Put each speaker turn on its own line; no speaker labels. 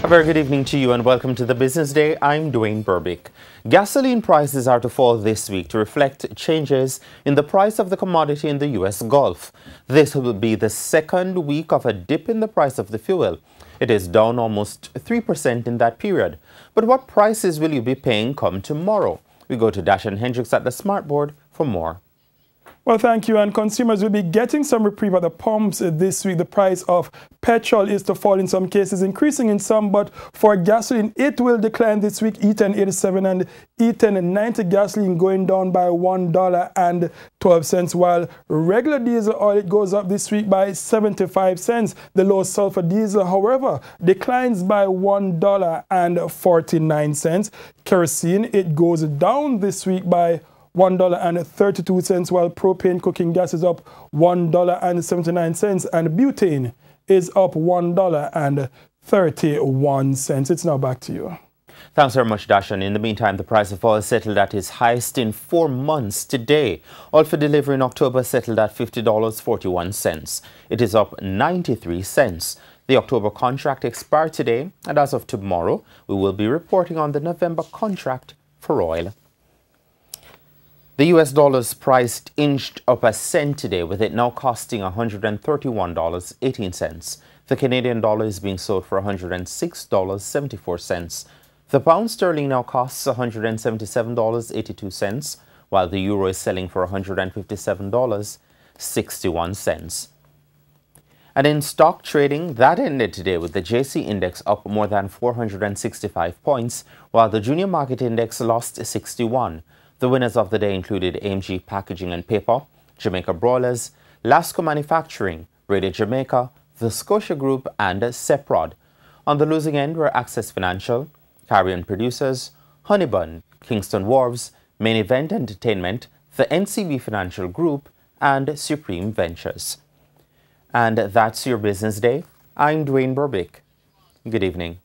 A very good evening to you and welcome to the Business Day. I'm Dwayne Burbick. Gasoline prices are to fall this week to reflect changes in the price of the commodity in the U.S. Gulf. This will be the second week of a dip in the price of the fuel. It is down almost 3% in that period. But what prices will you be paying come tomorrow? We go to Dashan Hendricks at the Smart Board for more.
Well, thank you. And consumers will be getting some reprieve at the pumps this week. The price of petrol is to fall in some cases, increasing in some. But for gasoline, it will decline this week. E10 87 and E10 90 gasoline going down by $1.12, while regular diesel oil it goes up this week by 75 cents. The low sulfur diesel, however, declines by $1.49. Kerosene, it goes down this week by $1.32, while propane cooking gas is up $1.79 and butane is up $1.31. It's now back to you.
Thanks very much, Dashan. In the meantime, the price of oil settled at its highest in 4 months today. Oil for delivery in October settled at $50.41. It is up 93 cents. The October contract expired today, and as of tomorrow, we will be reporting on the November contract for oil. The U.S. dollar's price inched up a cent today, with it now costing $131.18. The Canadian dollar is being sold for $106.74. The pound sterling now costs $177.82, while the euro is selling for $157.61. And in stock trading, that ended today with the JC index up more than 465 points, while the junior market index lost 61. The winners of the day included AMG Packaging and Paper, Jamaica Broilers, Lasco Manufacturing, Radio Jamaica, the Scotia Group, and Seprod. On the losing end were Access Financial, Carrion Producers, Honeybun, Kingston Wharves, Main Event Entertainment, the NCB Financial Group, and Supreme Ventures. And that's your Business Day. I'm Dwayne Burbick. Good evening.